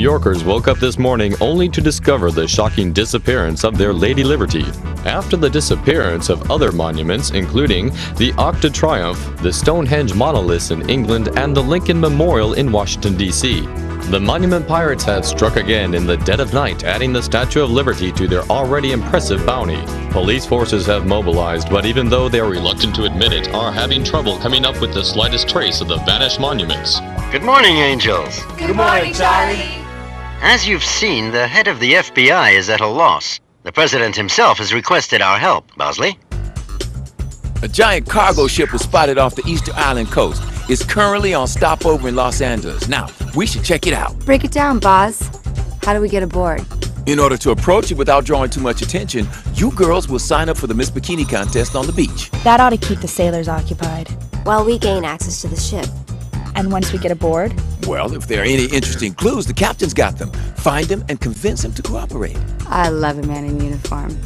Yorkers woke up this morning only to discover the shocking disappearance of their Lady Liberty. After the disappearance of other monuments, including the Arc de Triomphe, the Stonehenge monoliths in England, and the Lincoln Memorial in Washington, D.C., the monument pirates have struck again in the dead of night, adding the Statue of Liberty to their already impressive bounty. Police forces have mobilized, but even though they are reluctant to admit it, are having trouble coming up with the slightest trace of the vanished monuments. Good morning, Angels. Good morning, Charlie. As you've seen, the head of the FBI is at a loss. The president himself has requested our help. Bosley? A giant cargo ship was spotted off the Easter Island coast. It's currently on stopover in Los Angeles. Now, we should check it out. Break it down, Boz. How do we get aboard? In order to approach it without drawing too much attention, you girls will sign up for the Miss Bikini contest on the beach. That ought to keep the sailors occupied. While we gain access to the ship. And once we get aboard? Well, if there are any interesting clues, the captain's got them. Find him and convince him to cooperate. I love a man in uniform.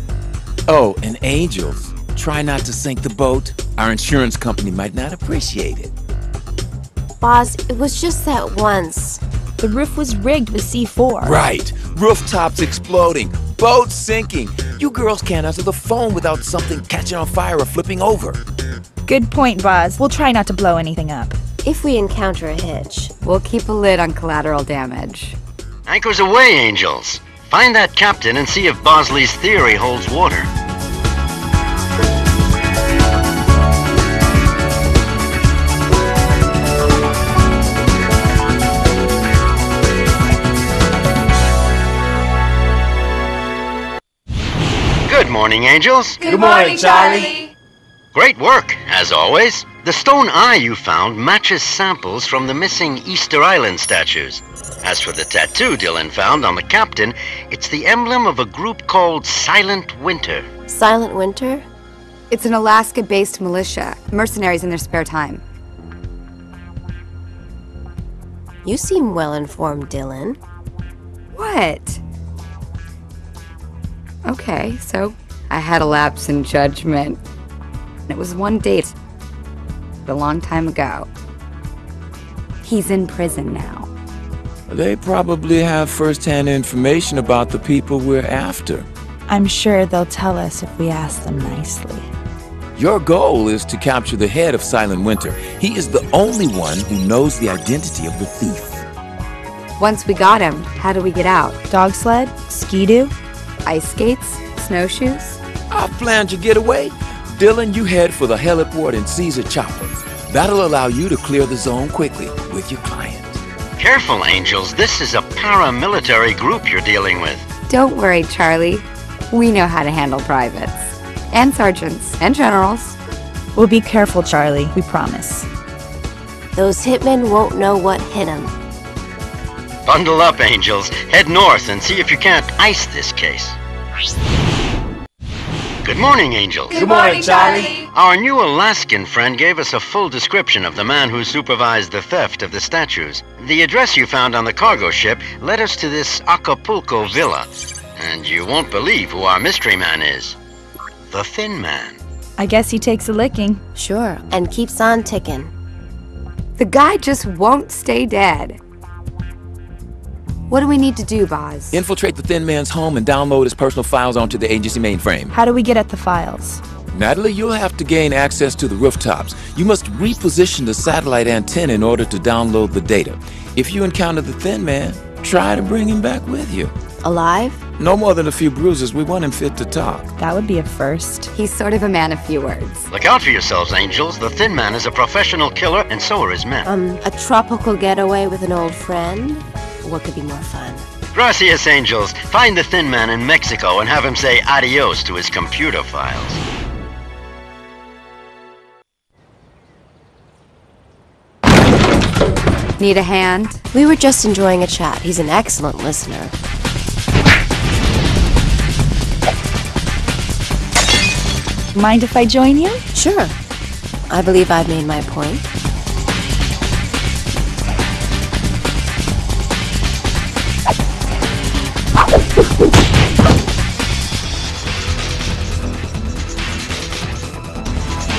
Oh, and Angels, try not to sink the boat. Our insurance company might not appreciate it. Boz, it was just that once. The roof was rigged with C4. Right. Rooftops exploding. Boats sinking. You girls can't answer the phone without something catching on fire or flipping over. Good point, Boz. We'll try not to blow anything up. If we encounter a hitch, we'll keep a lid on collateral damage. Anchors away, Angels. Find that captain and see if Bosley's theory holds water. Good morning, Angels. Good morning, Charlie. Great work, as always. The stone eye you found matches samples from the missing Easter Island statues. As for the tattoo Dylan found on the captain, it's the emblem of a group called Silent Winter. Silent Winter? It's an Alaska-based militia, mercenaries in their spare time. You seem well-informed, Dylan. What? Okay, so I had a lapse in judgment. It was one date, a long time ago. He's in prison now. They probably have first-hand information about the people we're after. I'm sure they'll tell us if we ask them nicely. Your goal is to capture the head of Silent Winter. He is the only one who knows the identity of the thief. Once we got him, how do we get out? Dog sled? Ski-doo? Ice skates? Snowshoes? I've planned your getaway. Dylan, you head for the heliport and seize a chopper. That'll allow you to clear the zone quickly with your client. Careful, Angels. This is a paramilitary group you're dealing with. Don't worry, Charlie. We know how to handle privates. And sergeants. And generals. We'll be careful, Charlie. We promise. Those hitmen won't know what hit them. Bundle up, Angels. Head north and see if you can't ice this case. Good morning, Angels. Good morning, Charlie. Our new Alaskan friend gave us a full description of the man who supervised the theft of the statues. The address you found on the cargo ship led us to this Acapulco villa. And you won't believe who our mystery man is. The Thin Man. I guess he takes a licking. Sure, and keeps on ticking. The guy just won't stay dead. What do we need to do, Boz? Infiltrate the Thin Man's home and download his personal files onto the agency mainframe. How do we get at the files? Natalie, you'll have to gain access to the rooftops. You must reposition the satellite antenna in order to download the data. If you encounter the Thin Man, try to bring him back with you. Alive? No more than a few bruises. We want him fit to talk. That would be a first. He's sort of a man of few words. Look out for yourselves, Angels. The Thin Man is a professional killer, and so are his men. A tropical getaway with an old friend? What could be more fun? Gracias, Angels. Find the Thin Man in Mexico and have him say adios to his computer files. Need a hand? We were just enjoying a chat. He's an excellent listener. Mind if I join you? Sure. I believe I've made my point.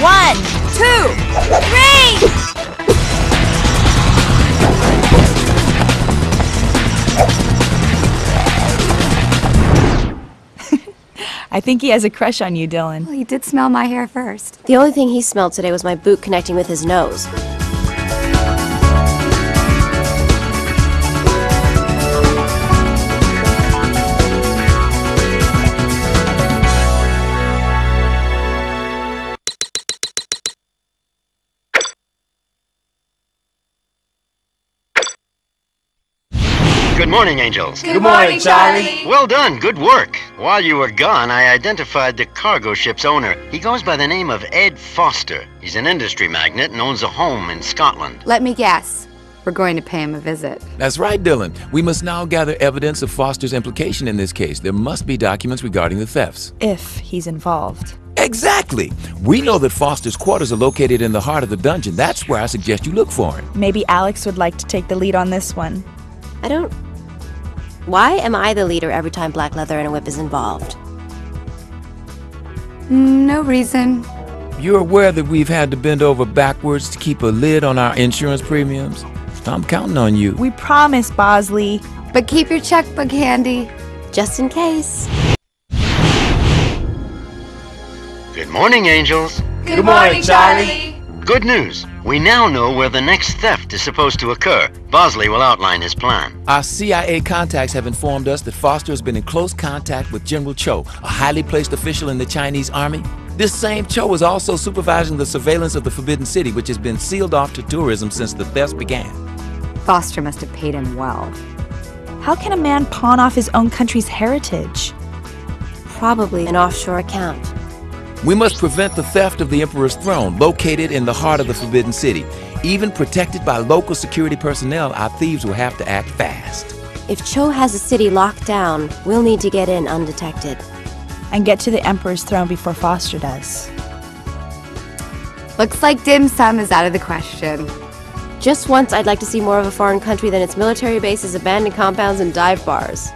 One, two, three! I think he has a crush on you, Dylan. Well, he did smell my hair first. The only thing he smelled today was my boot connecting with his nose. Good morning, Angels. Good morning, Charlie. Well done, good work. While you were gone, I identified the cargo ship's owner. He goes by the name of Ed Foster. He's an industry magnate and owns a home in Scotland. Let me guess. We're going to pay him a visit. That's right, Dylan. We must now gather evidence of Foster's implication in this case. There must be documents regarding the thefts. If he's involved. Exactly! We know that Foster's quarters are located in the heart of the dungeon. That's where I suggest you look for him. Maybe Alex would like to take the lead on this one. Why am I the leader every time black leather and a whip is involved? No reason. You're aware that we've had to bend over backwards to keep a lid on our insurance premiums? I'm counting on you. We promise, Bosley. But keep your checkbook handy. Just in case. Good morning, Angels. Good morning, Charlie. Good news. We now know where the next theft is supposed to occur. Bosley will outline his plan. Our CIA contacts have informed us that Foster has been in close contact with General Cho, a highly placed official in the Chinese army. This same Cho is also supervising the surveillance of the Forbidden City, which has been sealed off to tourism since the thefts began. Foster must have paid him well. How can a man pawn off his own country's heritage? Probably an offshore account. We must prevent the theft of the Emperor's throne, located in the heart of the Forbidden City. Even protected by local security personnel, our thieves will have to act fast. If Cho has the city locked down, we'll need to get in undetected. And get to the Emperor's throne before Foster does. Looks like dim sum is out of the question. Just once, I'd like to see more of a foreign country than its military bases, abandoned compounds, and dive bars.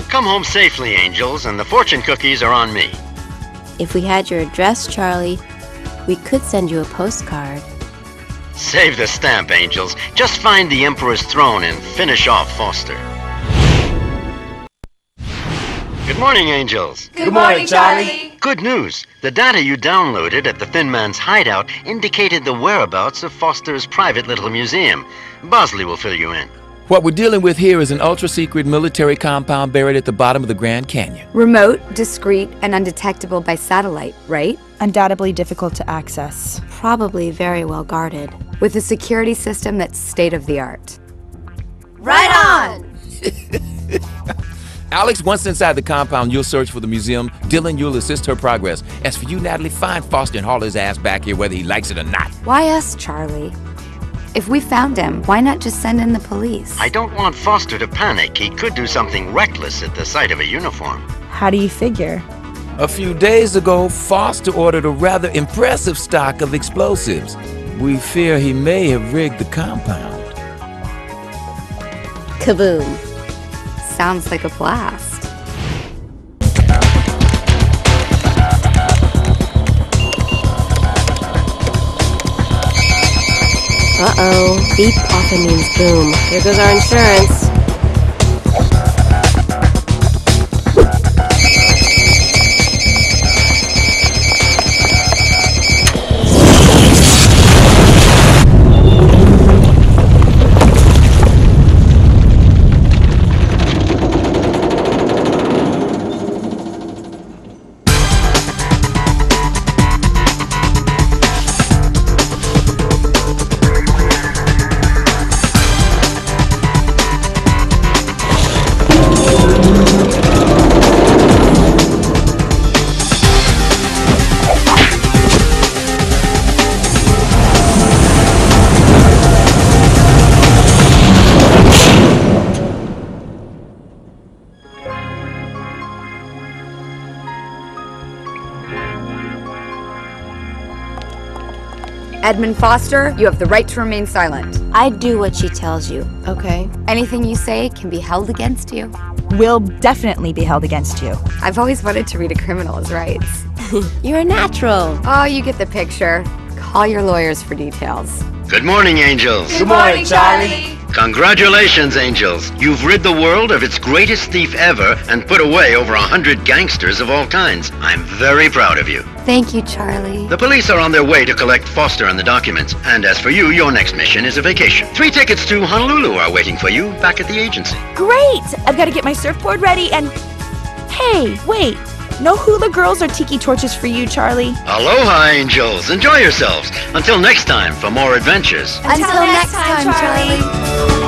Come home safely, Angels, and the fortune cookies are on me. If we had your address, Charlie, we could send you a postcard. Save the stamp, Angels. Just find the Emperor's throne and finish off Foster. Good morning, Angels. Good morning, Charlie. Good news. The data you downloaded at the Thin Man's hideout indicated the whereabouts of Foster's private little museum. Bosley will fill you in. What we're dealing with here is an ultra-secret military compound buried at the bottom of the Grand Canyon. Remote, discreet, and undetectable by satellite, right? Undoubtedly difficult to access. Probably very well guarded. With a security system that's state-of-the-art. Right on! Alex, once inside the compound, you'll search for the museum. Dylan, you'll assist her progress. As for you, Natalie, find Foster and haul his ass back here whether he likes it or not. Why us, Charlie? If we found him, why not just send in the police? I don't want Foster to panic. He could do something reckless at the sight of a uniform. How do you figure? A few days ago, Foster ordered a rather impressive stock of explosives. We fear he may have rigged the compound. Kaboom. Sounds like a blast. Uh-oh. Beep often means boom. Here goes our insurance. Edmund Foster, you have the right to remain silent. I do what she tells you, okay? Anything you say can be held against you. Will definitely be held against you. I've always wanted to read a criminal's rights. You're a natural. Oh, you get the picture. Call your lawyers for details. Good morning, Angels. Good morning, Charlie. Congratulations, Angels. You've rid the world of its greatest thief ever and put away over 100 gangsters of all kinds. I'm very proud of you. Thank you, Charlie. The police are on their way to collect Foster and the documents. And as for you, your next mission is a vacation. 3 tickets to Honolulu are waiting for you back at the agency. Great! I've got to get my surfboard ready and... Hey, wait. No hula girls or tiki torches for you, Charlie. Aloha, Angels. Enjoy yourselves. Until next time for more adventures. Until next time, Charlie.